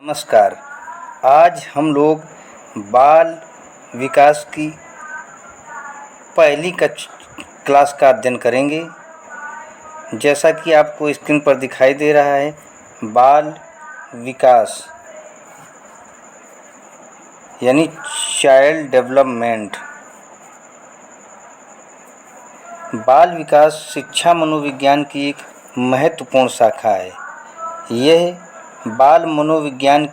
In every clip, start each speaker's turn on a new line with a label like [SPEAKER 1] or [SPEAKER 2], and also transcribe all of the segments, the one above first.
[SPEAKER 1] नमस्कार। आज हम लोग बाल विकास की पहली क्लास का अध्ययन करेंगे। जैसा कि आपको स्क्रीन पर दिखाई दे रहा है, बाल विकास यानी चाइल्ड डेवलपमेंट। बाल विकास शिक्षा मनोविज्ञान की एक महत्वपूर्ण शाखा है। यह बाल मनोविज्ञान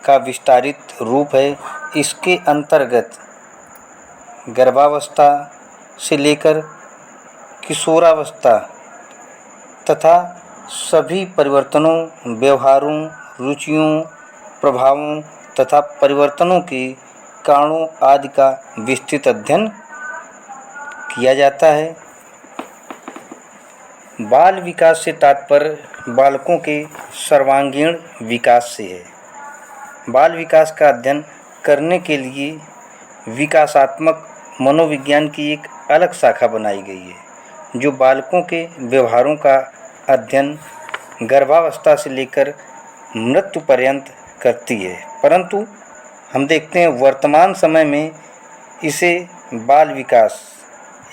[SPEAKER 1] का विस्तारित रूप है। इसके अंतर्गत गर्भावस्था से लेकर किशोरावस्था तथा सभी परिवर्तनों, व्यवहारों, रुचियों, प्रभावों तथा परिवर्तनों के कारणों आदि का विस्तृत अध्ययन किया जाता है। बाल विकास से तात्पर्य बालकों के सर्वांगीण विकास से है। बाल विकास का अध्ययन करने के लिए विकासात्मक मनोविज्ञान की एक अलग शाखा बनाई गई है, जो बालकों के व्यवहारों का अध्ययन गर्भावस्था से लेकर मृत्यु पर्यंत करती है। परंतु हम देखते हैं वर्तमान समय में इसे बाल विकास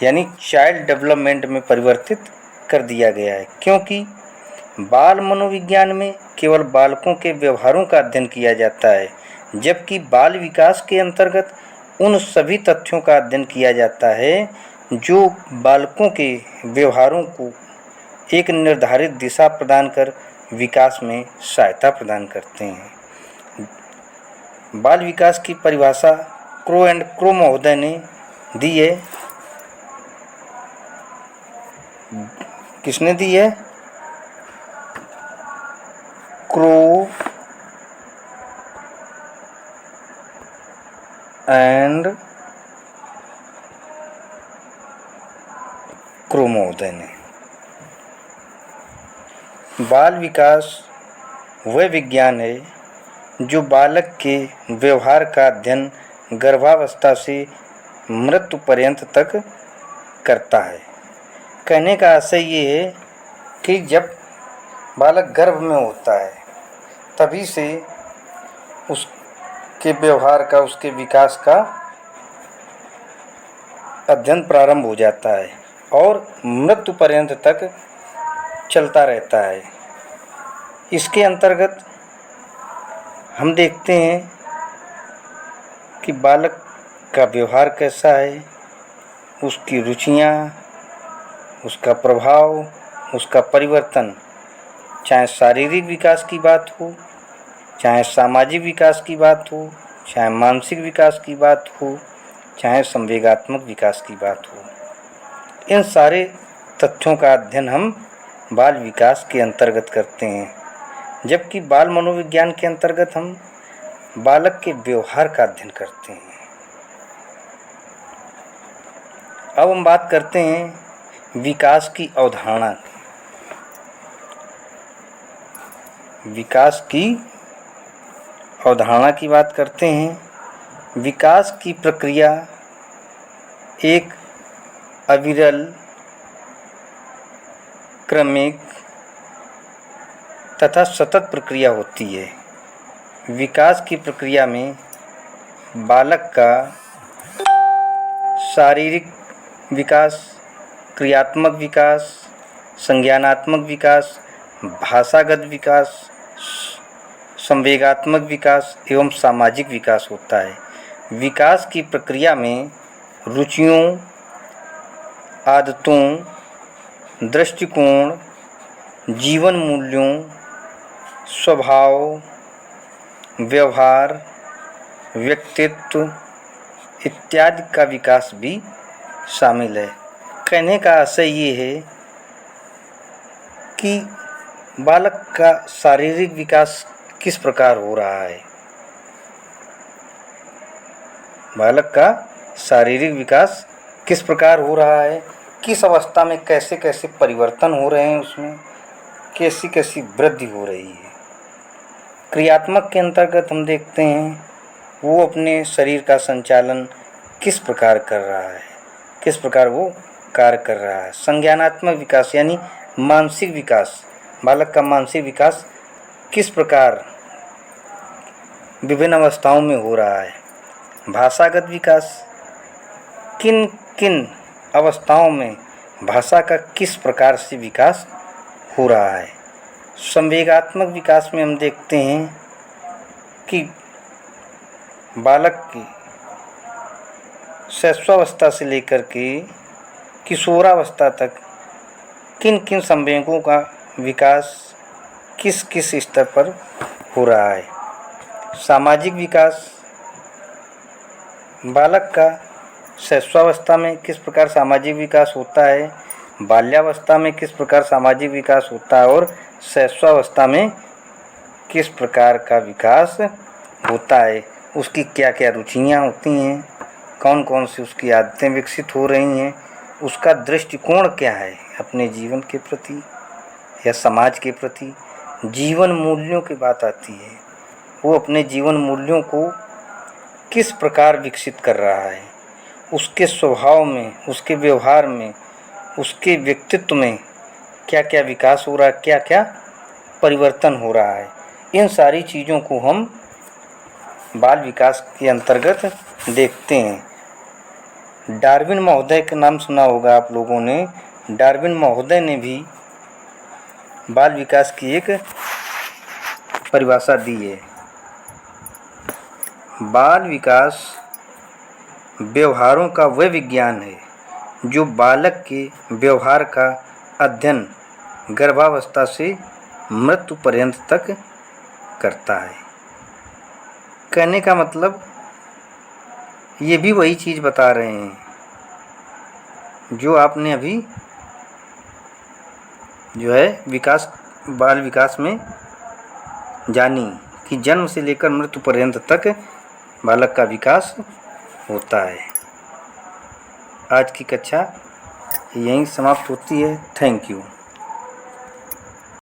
[SPEAKER 1] यानी चाइल्ड डेवलपमेंट में परिवर्तित कर दिया गया है, क्योंकि बाल मनोविज्ञान में केवल बालकों के व्यवहारों का अध्ययन किया जाता है, जबकि बाल विकास के अंतर्गत उन सभी तथ्यों का अध्ययन किया जाता है जो बालकों के व्यवहारों को एक निर्धारित दिशा प्रदान कर विकास में सहायता प्रदान करते हैं। बाल विकास की परिभाषा क्रो एंड क्रो महोदय ने दी है। किसने दी है? क्रो एंड क्रो महोदय ने। बाल विकास वह विज्ञान है जो बालक के व्यवहार का अध्ययन गर्भावस्था से मृत्यु पर्यंत तक करता है। कहने का आशय ये है कि जब बालक गर्भ में होता है तभी से उसके व्यवहार का, उसके विकास का अध्ययन प्रारंभ हो जाता है और मृत्यु पर्यंत तक चलता रहता है। इसके अंतर्गत हम देखते हैं कि बालक का व्यवहार कैसा है, उसकी रुचियाँ, उसका प्रभाव, उसका परिवर्तन, चाहे शारीरिक विकास की बात हो, चाहे सामाजिक विकास की बात हो, चाहे मानसिक विकास की बात हो, चाहे संवेगात्मक विकास की बात हो, इन सारे तथ्यों का अध्ययन हम बाल विकास के अंतर्गत करते हैं, जबकि बाल मनोविज्ञान के अंतर्गत हम बालक के व्यवहार का अध्ययन करते हैं। अब हम बात करते हैं विकास की अवधारणा। विकास की अवधारणा की बात करते हैं। विकास की प्रक्रिया एक अविरल, क्रमिक तथा सतत प्रक्रिया होती है। विकास की प्रक्रिया में बालक का शारीरिक विकास, क्रियात्मक विकास, संज्ञानात्मक विकास, भाषागत विकास, संवेगात्मक विकास एवं सामाजिक विकास होता है। विकास की प्रक्रिया में रुचियों, आदतों, दृष्टिकोण, जीवन मूल्यों, स्वभाव, व्यवहार, व्यक्तित्व इत्यादि का विकास भी शामिल है। कहने का आशय ये है कि बालक का शारीरिक विकास किस प्रकार हो रहा है, बालक का शारीरिक विकास किस प्रकार हो रहा है, किस अवस्था में कैसे कैसे परिवर्तन हो रहे हैं, उसमें कैसी कैसी वृद्धि हो रही है। क्रियात्मक के अंतर्गत हम देखते हैं वो अपने शरीर का संचालन किस प्रकार कर रहा है, किस प्रकार वो कार्य कर रहा है। संज्ञानात्मक विकास यानी मानसिक विकास, बालक का मानसिक विकास किस प्रकार विभिन्न अवस्थाओं में हो रहा है। भाषागत विकास, किन किन अवस्थाओं में भाषा का किस प्रकार से विकास हो रहा है। संवेगात्मक विकास में हम देखते हैं कि बालक की शैशवावस्था से लेकर के किशोरावस्था तक किन किन संवेगों का विकास किस किस स्तर पर हो रहा है। सामाजिक विकास, बालक का शैशवावस्था में किस प्रकार सामाजिक विकास होता है, बाल्यावस्था में किस प्रकार सामाजिक विकास होता है और शैशवावस्था में किस प्रकार का विकास होता है। उसकी क्या क्या रुचियाँ होती हैं, कौन कौन सी उसकी आदतें विकसित हो रही हैं, उसका दृष्टिकोण क्या है अपने जीवन के प्रति या समाज के प्रति। जीवन मूल्यों की बात आती है, वो अपने जीवन मूल्यों को किस प्रकार विकसित कर रहा है, उसके स्वभाव में, उसके व्यवहार में, उसके व्यक्तित्व में क्या क्या विकास हो रहा है, क्या क्या परिवर्तन हो रहा है। इन सारी चीज़ों को हम बाल विकास के अंतर्गत देखते हैं। डार्विन महोदय का नाम सुना होगा आप लोगों ने। डार्विन महोदय ने भी बाल विकास की एक परिभाषा दी है। बाल विकास व्यवहारों का वह विज्ञान है जो बालक के व्यवहार का अध्ययन गर्भावस्था से मृत्यु पर्यंत तक करता है। कहने का मतलब ये भी वही चीज़ बता रहे हैं जो आपने अभी जो है विकास, बाल विकास में जानी कि जन्म से लेकर मृत्यु पर्यंत तक बालक का विकास होता है। आज की कक्षा यहीं समाप्त होती है। Thank you.